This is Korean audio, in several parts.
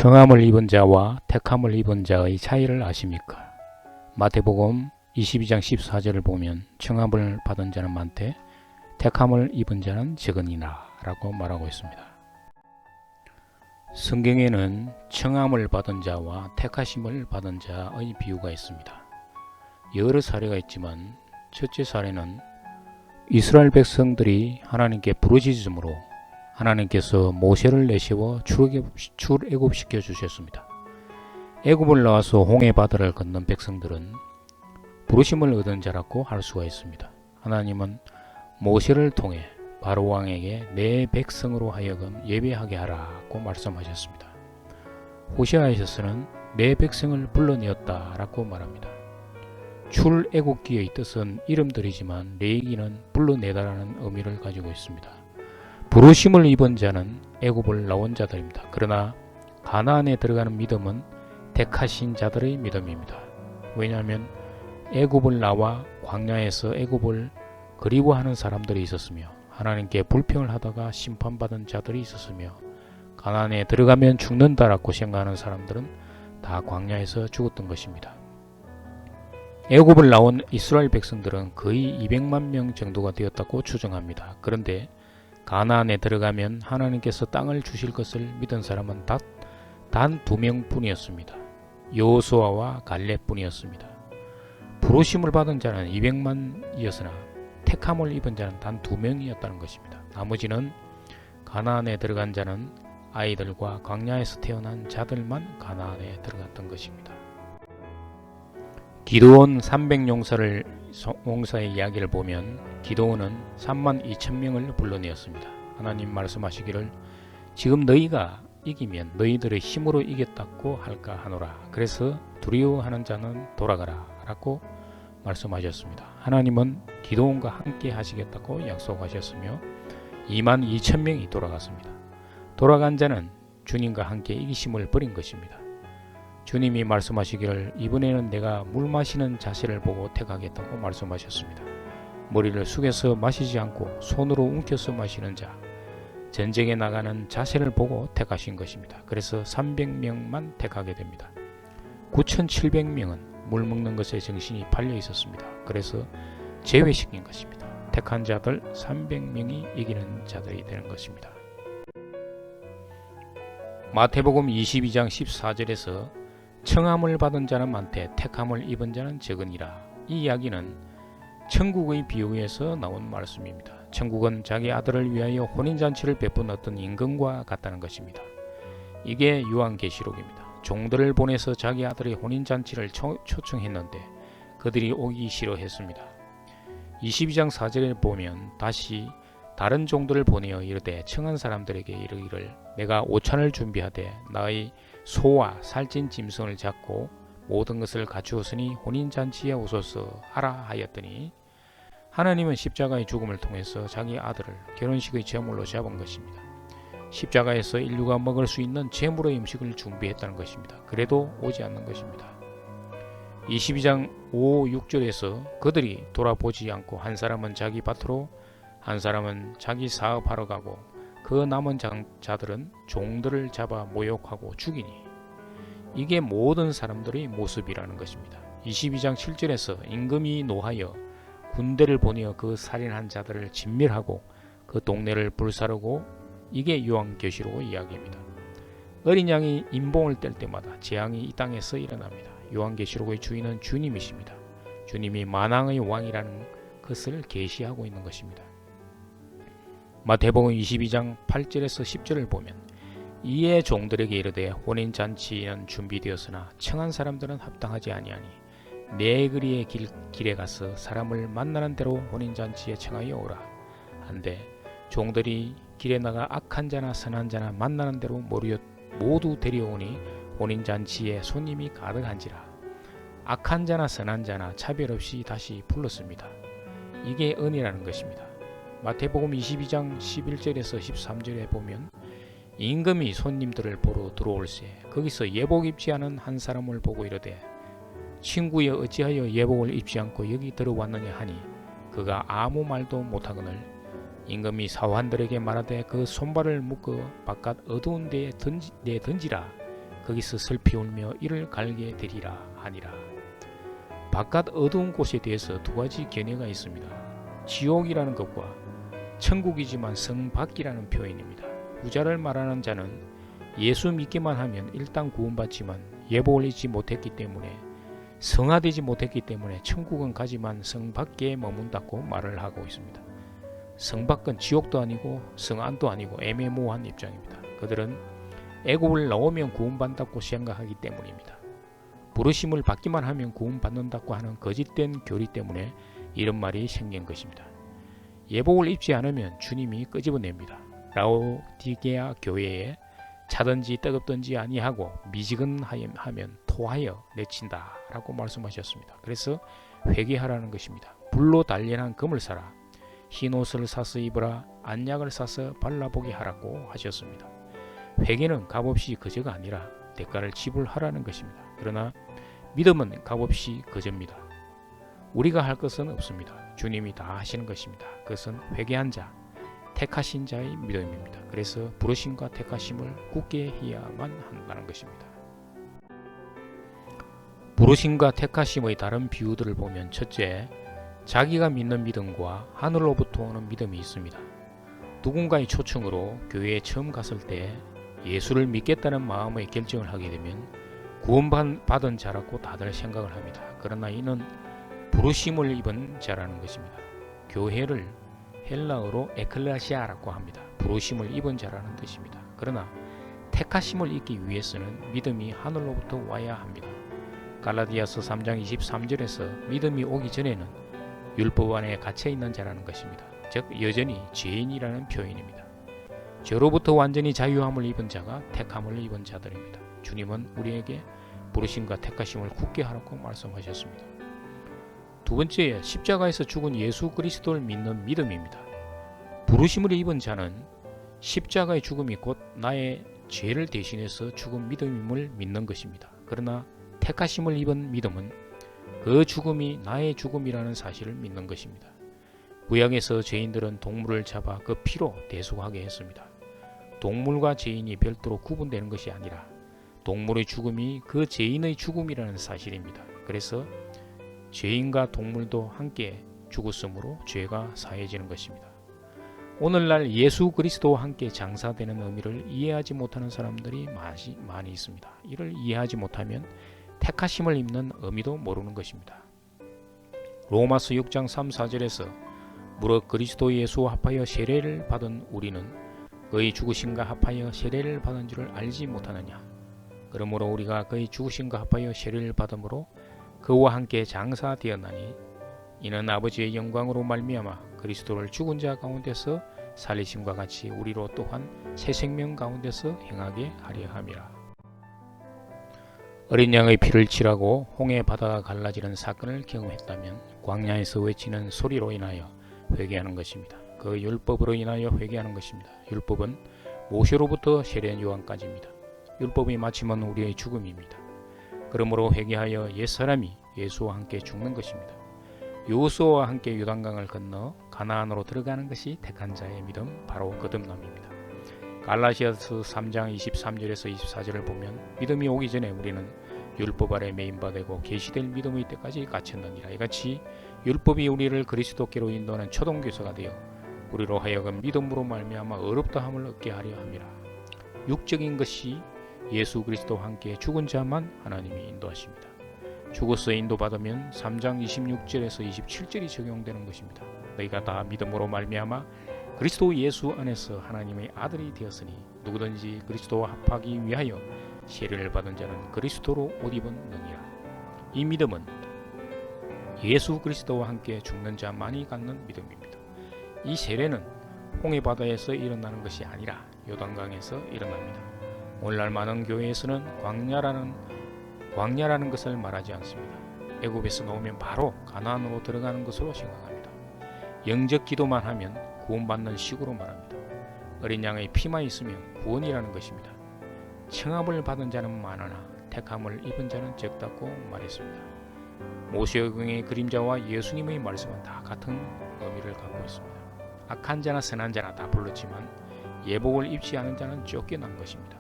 청함을 입은 자와 택함을 입은 자의 차이를 아십니까? 마태복음 22장 14절을 보면 청함을 받은 자는 많되 택함을 입은 자는 적으니라 라고 말하고 있습니다. 성경에는 청함을 받은 자와 택하심을 받은 자의 비유가 있습니다. 여러 사례가 있지만 첫째 사례는 이스라엘 백성들이 하나님께 부르짖음으로 하나님께서 모세를 내세워 출애굽시켜 주셨습니다. 애굽을 나와서 홍해 바다를 건넌 백성들은 부르심을 얻은 자라고 할 수가 있습니다. 하나님은 모세를 통해 바로 왕에게 내 백성으로 하여금 예배하게 하라고 말씀하셨습니다. 호세아에서는 내 백성을 불러내었다라고 말합니다. 출애굽기의 뜻은 이름들이지만 레위기는 불러내다라는 의미를 가지고 있습니다. 부르심을 입은 자는 애굽을 나온 자들입니다. 그러나 가나안에 들어가는 믿음은 택하신 자들의 믿음입니다. 왜냐하면 애굽을 나와 광야에서 애굽을 그리워하는 사람들이 있었으며 하나님께 불평을 하다가 심판받은 자들이 있었으며 가나안에 들어가면 죽는다라고 생각하는 사람들은 다 광야에서 죽었던 것입니다. 애굽을 나온 이스라엘 백성들은 거의 200만 명 정도가 되었다고 추정합니다. 그런데 가나안에 들어가면 하나님께서 땅을 주실 것을 믿은 사람은 단 2명 뿐이었습니다. 여호수아와 갈렙 뿐이었습니다. 부르심을 받은 자는 200만이었으나 택함을 입은 자는 단 2명이었다는 것입니다. 나머지는 가나안에 들어간 자는 아이들과 광야에서 태어난 자들만 가나안에 들어갔던 것입니다. 기드온 300용사의 이야기를 보면 기드온은 32,000명을 불러내었습니다. 하나님 말씀하시기를 지금 너희가 이기면 너희들의 힘으로 이겼다고 할까 하노라. 그래서 두려워하는 자는 돌아가라 라고 말씀하셨습니다. 하나님은 기드온과 함께 하시겠다고 약속하셨으며 22,000명이 돌아갔습니다. 돌아간 자는 주님과 함께 이기심을 버린 것입니다. 주님이 말씀하시기를 이번에는 내가 물 마시는 자세를 보고 택하겠다고 말씀하셨습니다. 머리를 숙여서 마시지 않고 손으로 움켜서 마시는 자, 전쟁에 나가는 자세를 보고 택하신 것입니다. 그래서 300명만 택하게 됩니다. 9,700명은 물 먹는 것에 정신이 팔려 있었습니다. 그래서 제외시킨 것입니다. 택한 자들 300명이 이기는 자들이 되는 것입니다. 마태복음 22장 14절에서 청함을 받은 자는 많되 택함을 입은 자는 적으니라. 이 이야기는 천국의 비유에서 나온 말씀입니다. 천국은 자기 아들을 위하여 혼인잔치를 베푼 어떤 임금과 같다는 것입니다. 이게 요한계시록입니다. 종들을 보내서 자기 아들의 혼인잔치를 초청했는데 그들이 오기 싫어했습니다. 22장 4절에 보면 다시 다른 종들을 보내어 이르되 청한 사람들에게 이르기를 내가 오찬을 준비하되 나의 소와 살찐 짐승을 잡고 모든 것을 갖추었으니 혼인잔치에 오소서 하라 하였더니 하나님은 십자가의 죽음을 통해서 자기 아들을 결혼식의 제물로 잡은 것입니다. 십자가에서 인류가 먹을 수 있는 제물의 음식을 준비했다는 것입니다. 그래도 오지 않는 것입니다. 22장 5, 6절에서 그들이 돌아보지 않고 한 사람은 자기 밭으로 한 사람은 자기 사업하러 가고 그 남은 자들은 종들을 잡아 모욕하고 죽이니 이게 모든 사람들의 모습이라는 것입니다. 22장 7절에서 임금이 노하여 군대를 보내어 그 살인한 자들을 진멸하고 그 동네를 불사르고 이게 요한계시록의 이야기입니다. 어린 양이 임봉을 뗄 때마다 재앙이 이 땅에서 일어납니다. 요한계시록의 주인은 주님이십니다. 주님이 만왕의 왕이라는 것을 계시하고 있는 것입니다. 마태복음 22장 8절에서 10절을 보면 이에 종들에게 이르되 혼인잔치는 준비되었으나 청한 사람들은 합당하지 아니하니 내 거리의 길에 가서 사람을 만나는 대로 혼인잔치에 청하여 오라 한데 종들이 길에 나가 악한 자나 선한 자나 만나는 대로 모두 데려오니 혼인잔치에 손님이 가득한지라. 악한 자나 선한 자나 차별 없이 다시 불렀습니다. 이게 은혜라는 것입니다. 마태복음 22장 11절에서 13절에 보면 임금이 손님들을 보러 들어올세 거기서 예복 입지 않은 한 사람을 보고 이르되 친구여 어찌하여 예복을 입지 않고 여기 들어왔느냐 하니 그가 아무 말도 못하거늘 임금이 사환들에게 말하되 그 손발을 묶어 바깥 어두운 데에 던지라 거기서 슬피 울며 이를 갈게 되리라 하니라. 바깥 어두운 곳에 대해서 두 가지 견해가 있습니다. 지옥이라는 것과 천국이지만 성 밖이라는 표현입니다. 후자를 말하는 자는 예수 믿기만 하면 일단 구원받지만 예복을 잊지 못했기 때문에 성화되지 못했기 때문에 천국은 가지만 성 밖에 머문다고 말을 하고 있습니다. 성 밖은 지옥도 아니고 성 안도 아니고 애매모호한 입장입니다. 그들은 애굽을 나오면 구원받는다고 생각하기 때문입니다. 부르심을 받기만 하면 구원받는다고 하는 거짓된 교리 때문에 이런 말이 생긴 것입니다. 예복을 입지 않으면 주님이 끄집어냅니다. 라오디게아 교회에 차든지 뜨겁든지 아니하고 미지근하면 토하여 내친다 라고 말씀하셨습니다. 그래서 회개하라는 것입니다. 불로 단련한 금을 사라, 흰 옷을 사서 입으라, 안약을 사서 발라보게 하라고 하셨습니다. 회개는 값없이 거저가 아니라 대가를 지불하라는 것입니다. 그러나 믿음은 값없이 거저입니다. 우리가 할 것은 없습니다. 주님이 다 하시는 것입니다. 그것은 회개한 자, 택하신 자의 믿음입니다. 그래서 부르심과 택하심을 굳게 해야만 한다는 것입니다. 부르심과 택하심의 다른 비유들을 보면 첫째, 자기가 믿는 믿음과 하늘로부터 오는 믿음이 있습니다. 누군가의 초청으로 교회에 처음 갔을 때 예수를 믿겠다는 마음의 결정을 하게 되면 구원받은 자라고 다들 생각을 합니다. 그러나 이는 부르심을 입은 자라는 것입니다. 교회를 헬라어로 에클레시아라고 합니다. 부르심을 입은 자라는 뜻입니다. 그러나 택하심을 입기 위해서는 믿음이 하늘로부터 와야 합니다. 갈라디아서 3장 23절에서 믿음이 오기 전에는 율법 안에 갇혀 있는 자라는 것입니다. 즉 여전히 죄인이라는 표현입니다. 죄로부터 완전히 자유함을 입은 자가 택함을 입은 자들입니다. 주님은 우리에게 부르심과 택하심을 굳게 하라고 말씀하셨습니다. 두 번째, 십자가에서 죽은 예수 그리스도를 믿는 믿음입니다. 부르심을 입은 자는 십자가의 죽음이 곧 나의 죄를 대신해서 죽은 믿음임을 믿는 것입니다. 그러나 택하심을 입은 믿음은 그 죽음이 나의 죽음이라는 사실을 믿는 것입니다. 구약에서 죄인들은 동물을 잡아 그 피로 대속하게 했습니다. 동물과 죄인이 별도로 구분되는 것이 아니라 동물의 죽음이 그 죄인의 죽음이라는 사실입니다. 그래서 죄인과 동물도 함께 죽었으므로 죄가 사해지는 것입니다. 오늘날 예수 그리스도와 함께 장사되는 의미를 이해하지 못하는 사람들이 많이 있습니다. 이를 이해하지 못하면 택하심을 입는 의미도 모르는 것입니다. 로마서 6장 3, 4절에서 무릇 그리스도 예수와 합하여 세례를 받은 우리는 그의 죽으심과 합하여 세례를 받은 줄을 알지 못하느냐. 그러므로 우리가 그의 죽으심과 합하여 세례를 받음으로 그와 함께 장사되었나니 이는 아버지의 영광으로 말미암아 그리스도를 죽은 자 가운데서 살리심과 같이 우리로 또한 새 생명 가운데서 행하게 하려 함이라. 어린 양의 피를 칠하고 홍해 바다가 갈라지는 사건을 경험했다면 광야에서 외치는 소리로 인하여 회개하는 것입니다. 그 율법으로 인하여 회개하는 것입니다. 율법은 모세로부터 세례 요한까지입니다. 율법이 마치면 우리의 죽음입니다. 그러므로 회개하여 옛사람이 예수와 함께 죽는 것입니다. 요수아와 함께 요단강을 건너 가나안으로 들어가는 것이 택한 자의 믿음, 바로 거듭남입니다. 갈라디아서 3장 23절에서 24절을 보면 믿음이 오기 전에 우리는 율법 아래 매인바 되고 계시될 믿음의 때까지 갇혔느니라. 이같이 율법이 우리를 그리스도께로 인도하는 초동교사가 되어 우리로 하여금 믿음으로 말미암아 어렵다함을 얻게 하려 함이라. 육적인 것이 예수 그리스도와 함께 죽은 자만 하나님이 인도하십니다. 죽어서 인도받으면 3장 26절에서 27절이 적용되는 것입니다. 너희가 다 믿음으로 말미암아 그리스도 예수 안에서 하나님의 아들이 되었으니 누구든지 그리스도와 합하기 위하여 세례를 받은 자는 그리스도로 옷 입은 능이라. 이 믿음은 예수 그리스도와 함께 죽는 자만이 갖는 믿음입니다. 이 세례는 홍해 바다에서 일어나는 것이 아니라 요단강에서 일어납니다. 오늘날 많은 교회에서는 광야라는 것을 말하지 않습니다. 애굽에서 나오면 바로 가나안으로 들어가는 것으로 생각합니다. 영적 기도만 하면 구원받는 식으로 말합니다. 어린 양의 피만 있으면 구원이라는 것입니다. 청함을 받은 자는 많으나 택함을 입은 자는 적다고 말했습니다. 모세오경의 그림자와 예수님의 말씀은 다 같은 의미를 갖고 있습니다. 악한 자나 선한 자나 다 불렀지만 예복을 입지 않은 자는 쫓겨난 것입니다.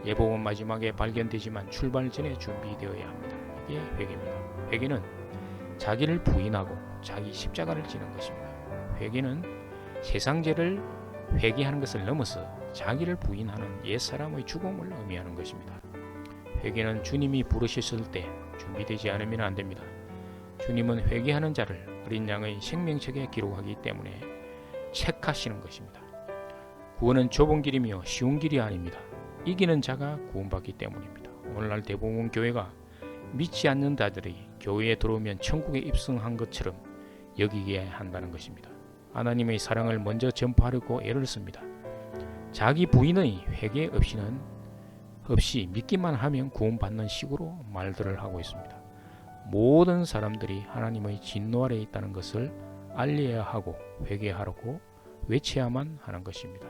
예복은 마지막에 발견되지만 출발 전에 준비되어야 합니다. 이게 회개입니다. 회개는 자기를 부인하고 자기 십자가를 지는 것입니다. 회개는 세상죄를 회개하는 것을 넘어서 자기를 부인하는 옛사람의 죽음을 의미하는 것입니다. 회개는 주님이 부르셨을 때 준비되지 않으면 안 됩니다. 주님은 회개하는 자를 어린 양의 생명책에 기록하기 때문에 책하시는 것입니다. 구원은 좁은 길이며 쉬운 길이 아닙니다. 이기는 자가 구원받기 때문입니다. 오늘날 대부분 교회가 믿지 않는 자들이 교회에 들어오면 천국에 입성한 것처럼 여기게 한다는 것입니다. 하나님의 사랑을 먼저 전파하려고 애를 씁니다. 자기 부인의 회개 없이 믿기만 하면 구원받는 식으로 말들을 하고 있습니다. 모든 사람들이 하나님의 진노 아래에 있다는 것을 알려야 하고 회개하라고 외쳐야만 하는 것입니다.